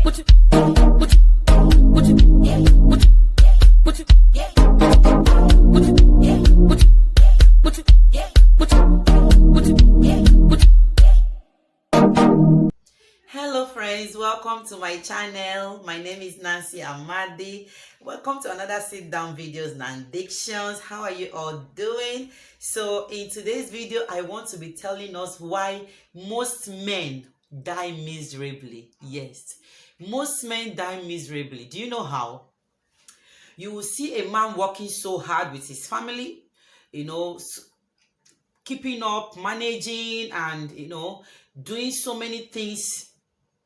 Hello friends, welcome to my channel. My name is Nancy Amadi. Welcome to another sit down videos and dictions. How are you all doing? So in today's video, I want to be telling us why most men die miserably. Yes, most men die miserably. Do you know how? You will see a man working so hard with his family, keeping up, managing, and doing so many things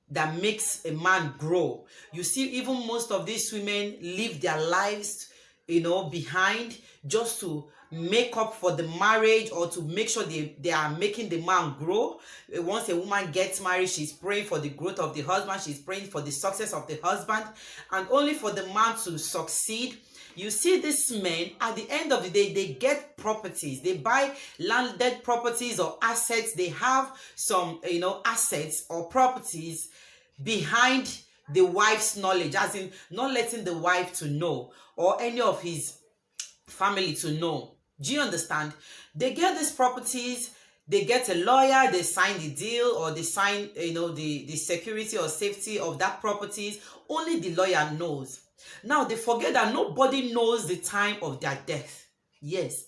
that makes a man grow. You see, even most of these women leave their lives, behind just to make up for the marriage or to make sure they are making the man grow. Once a woman gets married, she's praying for the growth of the husband, she's praying for the success of the husband, and only for the man to succeed. You see, these men, at the end of the day, they get properties. They buy landed properties or assets. They have some, assets or properties behind the wife's knowledge, as in not letting the wife to know or any of his family to know. Do you understand? They get these properties, they get a lawyer, they sign the deal, or they sign, the security or safety of that properties. Only the lawyer knows. Now, they forget that nobody knows the time of their death. Yes.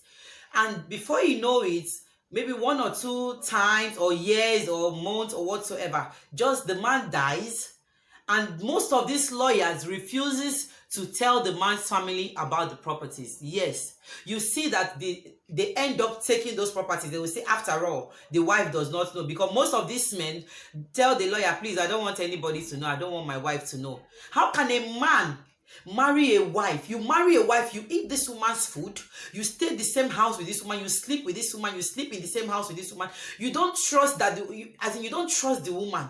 And before you know it, maybe 1 or 2 times or years or months or whatsoever, just the man dies. And most of these lawyers refuses to tell the man's family about the properties. Yes. You see that they end up taking those properties. They will say, after all, the wife does not know. Because most of these men tell the lawyer, please, I don't want anybody to know. I don't want my wife to know. How can a man marry a wife? You marry a wife, you eat this woman's food, you stay in the same house with this woman, you sleep with this woman, you sleep in the same house with this woman. You don't trust that, you don't trust the woman.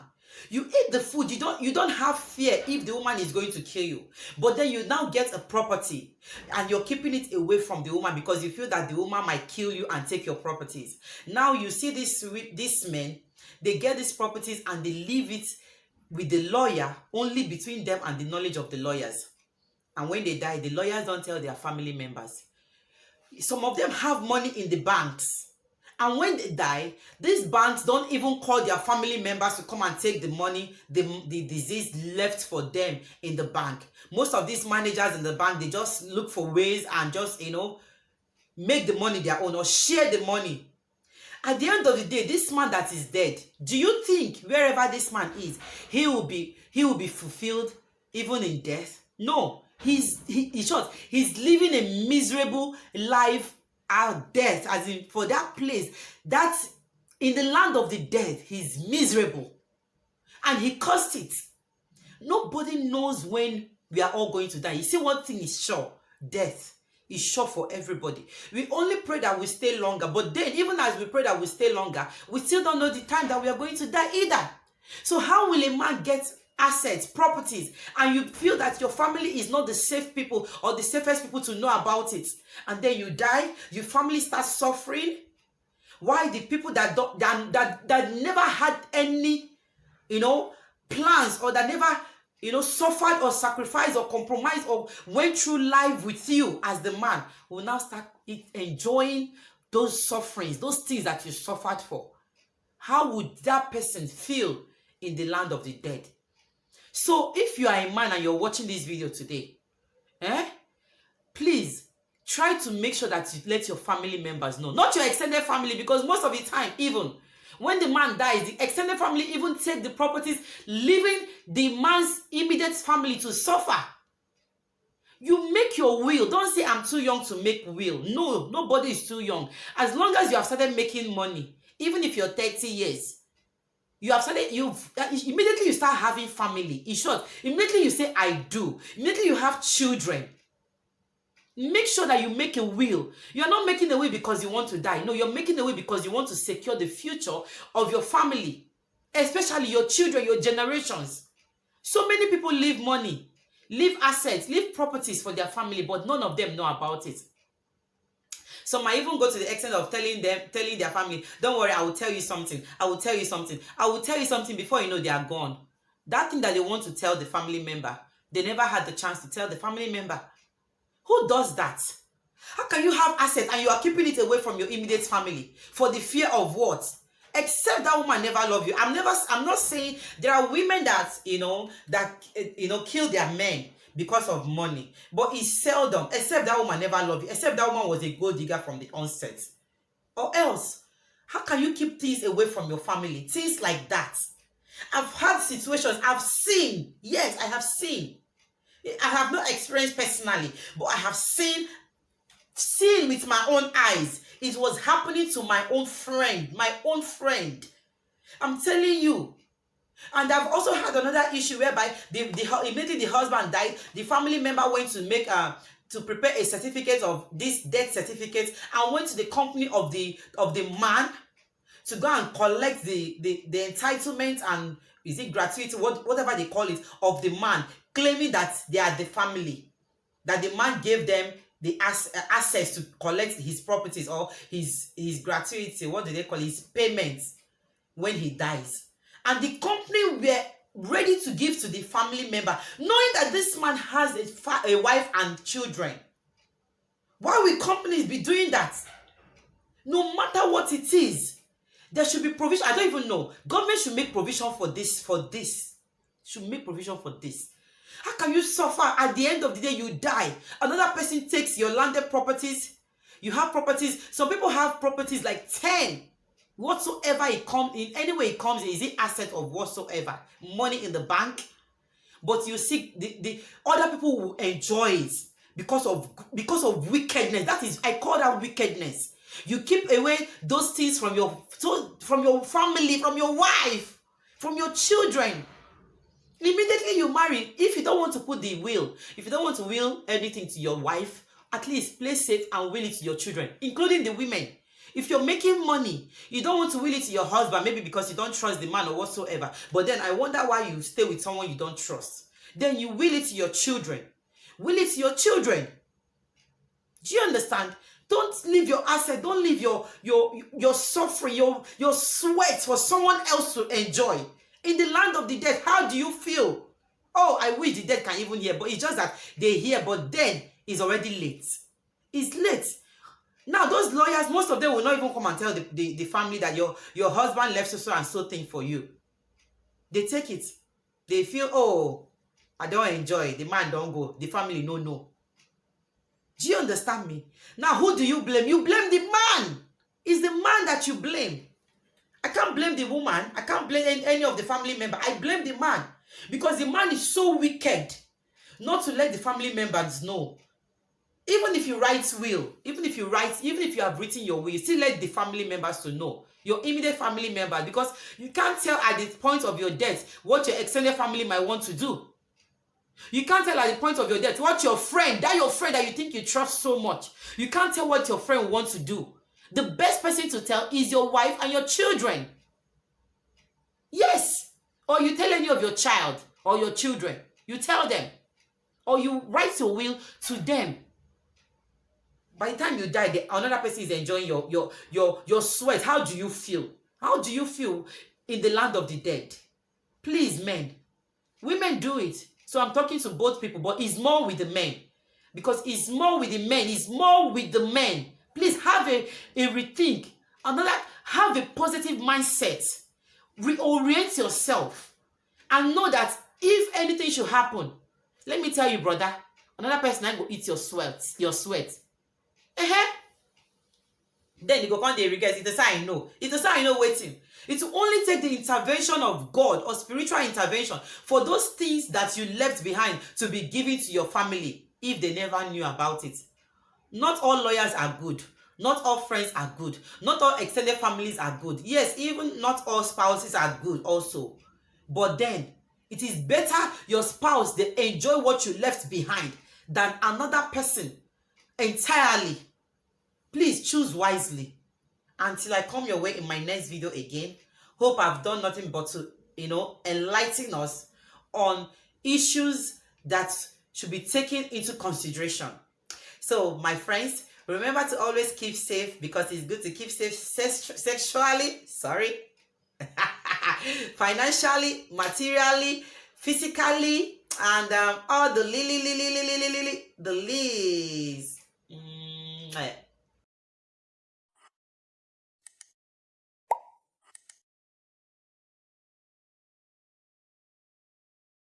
You eat the food, you don't have fear if the woman is going to kill you. But then you now get a property and you're keeping it away from the woman because you feel that the woman might kill you and take your properties. Now you see these men, they get these properties and they leave it with the lawyer, only between them and the knowledge of the lawyers. And when they die, the lawyers don't tell their family members. Some of them have money in the banks. And when they die, these banks don't even call their family members to come and take the money, the disease left for them in the bank. Most of these managers in the bank, they just look for ways and just, make the money their own or share the money. At the end of the day, this man that is dead, do you think wherever this man is, he will be fulfilled even in death? No. He's living a miserable life at death, as in for that place. That's in the land of the dead. He's miserable. And he caused it. Nobody knows when we are all going to die. You see, one thing is sure, death is sure for everybody. We only pray that we stay longer. But then, even as we pray that we stay longer, we still don't know the time that we are going to die either. So how will a man get assets, properties, and you feel that your family is not the safe people or the safest people to know about it, and then you die, your family starts suffering? Why the people that never had any plans, or that never suffered or sacrificed or compromised or went through life with you as the man, will now start enjoying those sufferings, those things that you suffered for? How would that person feel in the land of the dead? So if you are a man and you're watching this video today, please try to make sure that you let your family members know. Not your extended family, because most of the time, even when the man dies, the extended family even take the properties, leaving the man's immediate family to suffer. You make your will. Don't say, I'm too young to make will. No, nobody is too young. As long as you have started making money, even if you're 30 years, immediately you start having family. In short, immediately you say, I do. Immediately you have children. Make sure that you make a will. You're not making a will because you want to die. No, you're making a will because you want to secure the future of your family, especially your children, your generations. So many people leave money, leave assets, leave properties for their family, but none of them know about it. Some might even go to the extent of telling their family, don't worry, I will tell you something. I will tell you something. I will tell you something before you know they are gone. That thing that they want to tell the family member, they never had the chance to tell the family member. Who does that? How can you have assets and you are keeping it away from your immediate family for the fear of what? Except that woman never love you. I'm not saying there are women that, kill their men because of money. But it's seldom, except that woman never love you. Except that woman was a gold digger from the onset. Or else, how can you keep things away from your family? Things like that. I've had situations, I've seen. Yes, I have seen. I have not experienced personally, but I have seen with my own eyes. It was happening to my own friend. I'm telling you. And I've also had another issue whereby immediately the husband died, the family member went to make to prepare a certificate of this death certificate and went to the company of the man to go and collect the entitlement and is it gratuity, whatever they call it, of the man, claiming that they are the family, that the man gave them the access to collect his properties or his gratuity, what do they call it, his payments when he dies. And the company were ready to give to the family member, knowing that this man has a wife and children. Why will companies be doing that? No matter what it is, there should be provision. I don't even know. Government should make provision for this. Should make provision for this. How can you suffer? At the end of the day, you die. Another person takes your landed properties. You have properties. Some people have properties like 10. Whatsoever it comes, in any way it comes, is it asset of whatsoever. Money in the bank. But you see, the other people will enjoy it because of wickedness. That is, I call that wickedness. You keep away those things from your family, from your wife, from your children. Immediately you marry, if you don't want to put the will, if you don't want to will anything to your wife, at least play safe and will it to your children, including the women. If you're making money, you don't want to will it to your husband, maybe because you don't trust the man or whatsoever. But then I wonder why you stay with someone you don't trust. Then you will it to your children. Will it to your children. Do you understand? Don't leave your asset, don't leave your suffering, your sweat for someone else to enjoy. In the land of the dead, how do you feel? Oh, I wish the dead can even hear, but it's just that they hear, but then it's already late. It's late. Now, those lawyers, most of them will not even come and tell the family that your husband left so and so thing for you. They take it. They feel, oh, I don't enjoy. The man don't go. The family, no. Do you understand me? Now, who do you blame? You blame the man. It's the man that you blame. I can't blame the woman. I can't blame any of the family member. I blame the man. Because the man is so wicked not to let the family members know. Even if you write will, even if you have written your will, still let the family members to know. Your immediate family members, because you can't tell at the point of your death what your extended family might want to do. You can't tell at the point of your death what your friend that you think you trust so much. You can't tell what your friend wants to do. The best person to tell is your wife and your children. Yes. Or you tell any of your child or your children. You tell them. Or you write your will to them. By the time you die, another person is enjoying your sweat. How do you feel? How do you feel in the land of the dead? Please, men. Women do it. So I'm talking to both people, but it's more with the men. Because it's more with the men. It's more with the men. Please have a rethink. Have a positive mindset. Reorient yourself. And know that if anything should happen, let me tell you, brother, another person ain't go eat your sweat. Then you go on the regret. It's a sign no. It's a sign no waiting. It will only take the intervention of God or spiritual intervention for those things that you left behind to be given to your family if they never knew about it. Not all lawyers are good. Not all friends are good. Not all extended families are good. Yes, even not all spouses are good also. But then, it is better your spouse, they enjoy what you left behind than another person entirely. Please choose wisely. Until I come your way in my next video again, hope I've done nothing but to, enlighten us on issues that should be taken into consideration. So, my friends, remember to always keep safe because it's good to keep safe sexually, financially, materially, physically, and all the the leaves.